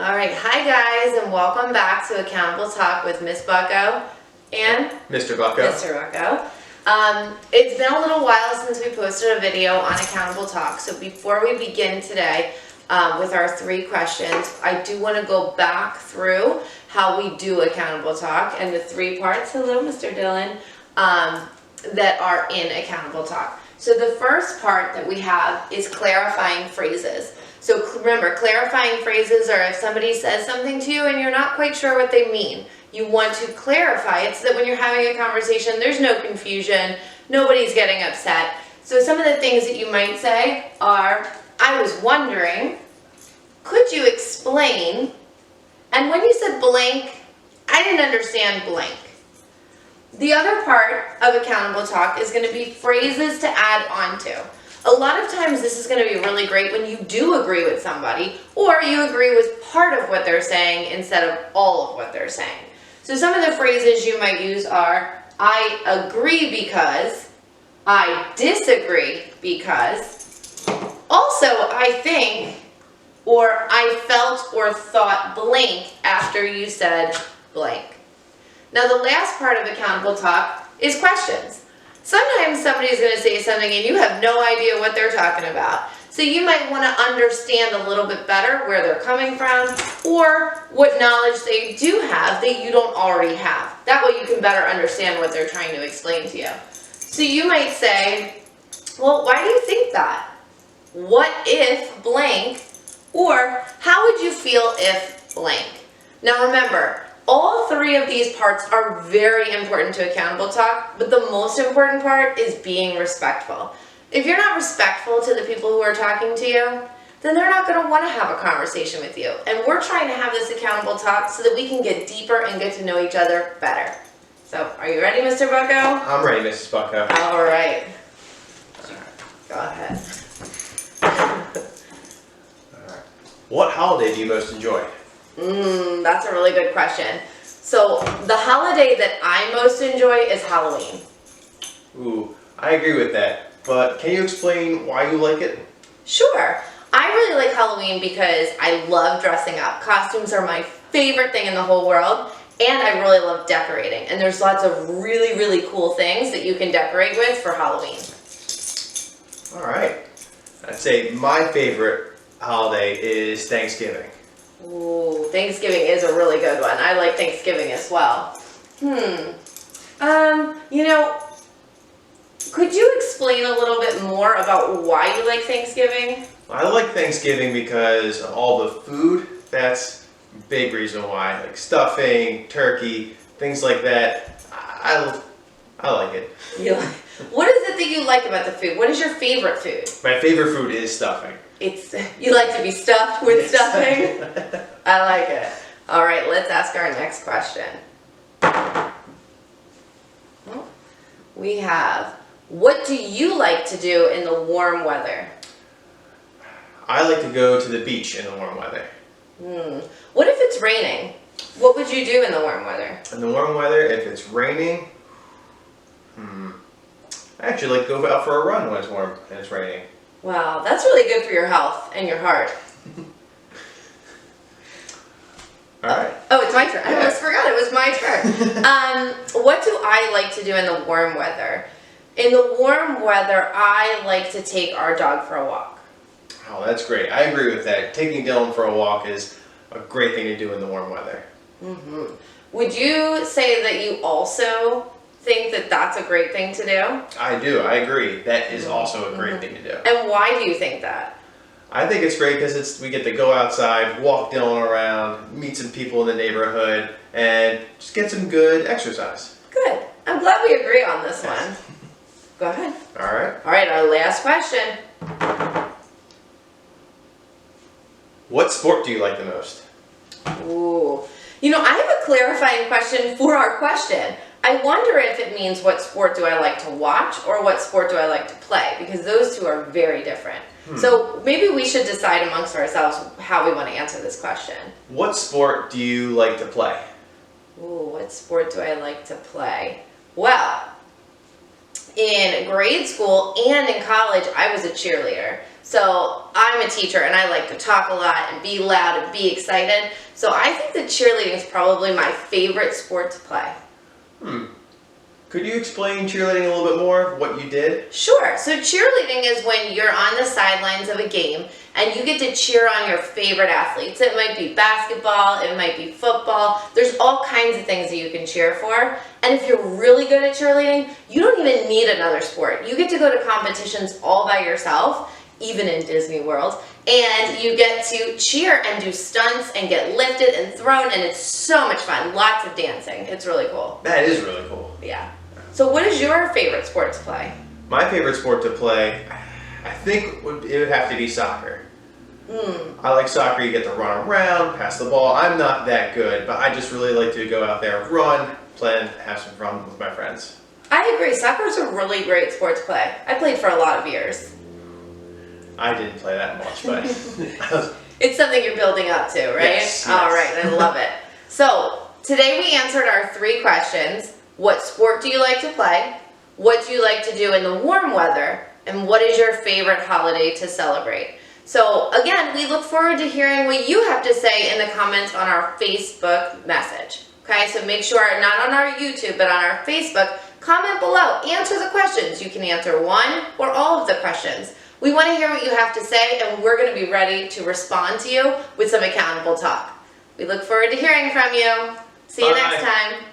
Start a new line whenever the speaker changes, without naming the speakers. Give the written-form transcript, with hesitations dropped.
All right, hi guys, and welcome back to Accountable Talk with Miss Bucko and
Mr. Bucko.
Mr. Bucko. It's been a little while since we posted a video on Accountable Talk, so before we begin today with our 3 questions, I do want to go back through how we do Accountable Talk and the 3 parts, hello Mr. Dillon, that are in Accountable Talk. So the first part that we have is clarifying phrases. So remember, clarifying phrases are if somebody says something to you and you're not quite sure what they mean. You want to clarify it so that when you're having a conversation, there's no confusion, nobody's getting upset. So some of the things that you might say are, I was wondering, could you explain? And when you said blank, I didn't understand blank. The other part of Accountable Talk is going to be phrases to add on to. A lot of times this is going to be really great when you do agree with somebody or you agree with part of what they're saying instead of all of what they're saying. So some of the phrases you might use are, I agree because, I disagree because, also I think, or I felt or thought blank after you said blank. Now the last part of Accountable Talk is questions. Sometimes somebody's going to say something and you have no idea what they're talking about. So you might want to understand a little bit better where they're coming from or what knowledge they do have that you don't already have. That way you can better understand what they're trying to explain to you. So you might say, well, why do you think that? What if blank? Or how would you feel if blank? Now remember, all 3 of these parts are very important to Accountable Talk, but the most important part is being respectful. If you're not respectful to the people who are talking to you, then they're not going to want to have a conversation with you. And we're trying to have this Accountable Talk so that we can get deeper and get to know each other better. So, are you ready, Mr. Bucko?
I'm ready, Mrs. Bucko.
All right. Go ahead.
What holiday do you most enjoy?
That's a really good question. So the holiday that I most enjoy is Halloween.
Ooh, I agree with that. But can you explain why you like it?
Sure. I really like Halloween because I love dressing up. Costumes are my favorite thing in the whole world, and I really love decorating. And there's lots of really, really cool things that you can decorate with for Halloween.
All right. I'd say my favorite holiday is Thanksgiving.
Ooh, Thanksgiving is a really good one. I like Thanksgiving as well. Could you explain a little bit more about why you like Thanksgiving?
I like Thanksgiving because all the food, that's a big reason why. Like stuffing, turkey, things like that. I like it.
What is it that you like about the food? What is your favorite food?
My favorite food is stuffing.
You like to be stuffed with stuffing? I like it. All right, let's ask our next question. We have, what do you like to do in the warm weather?
I like to go to the beach in the warm weather.
What if it's raining? What would you do in the warm weather?
In the warm weather, if it's raining, I actually like to go out for a run when it's warm and it's raining.
Wow, that's really good for your health and your heart.
All right.
Oh, it's my turn. I almost forgot it was my turn. What do I like to do in the warm weather? In the warm weather, I like to take our dog for a walk.
Oh, that's great. I agree with that. Taking Dylan for a walk is a great thing to do in the warm weather.
Would you say that you also think that that's a great thing to do?
I do. I agree. That is also a great thing to do.
And why do you think that?
I think it's great because we get to go outside, walk Dylan around, meet some people in the neighborhood, and just get some good exercise.
Good. I'm glad we agree on this one. Go ahead.
All right.
All right, our last question.
What sport do you like the most?
Ooh. I have a clarifying question for our question. I wonder if it means what sport do I like to watch or what sport do I like to play, because those two are very different. So maybe we should decide amongst ourselves how we want to answer this question.
What sport do you like to play?
Ooh, what sport do I like to play? Well, in grade school and in college, I was a cheerleader. So I'm a teacher and I like to talk a lot and be loud and be excited. So I think that cheerleading is probably my favorite sport to play.
Could you explain cheerleading a little bit more, what you did?
Sure. So cheerleading is when you're on the sidelines of a game and you get to cheer on your favorite athletes. It might be basketball, it might be football. There's all kinds of things that you can cheer for. And if you're really good at cheerleading, you don't even need another sport. You get to go to competitions all by yourself, even in Disney World, and you get to cheer and do stunts and get lifted and thrown, and it's so much fun. Lots of dancing. It's really cool.
That is really cool.
Yeah. So what is your favorite sport to play?
My favorite sport to play, I think it would have to be soccer. I like soccer. You get to run around, pass the ball. I'm not that good, but I just really like to go out there, run, play, and have some fun with my friends.
I agree. Soccer is a really great sport to play. I played for a lot of years.
I didn't play that much, but
It's something you're building up to, right?
Yes,
All
yes.
right, I love it. So today we answered our 3 questions. What sport do you like to play? What do you like to do in the warm weather? And what is your favorite holiday to celebrate? So again, we look forward to hearing what you have to say in the comments on our Facebook message. Okay, so make sure, not on our YouTube, but on our Facebook, comment below. Answer the questions. You can answer one or all of the questions. We want to hear what you have to say, and we're going to be ready to respond to you with some accountable talk. We look forward to hearing from you. See you
Bye.
next time.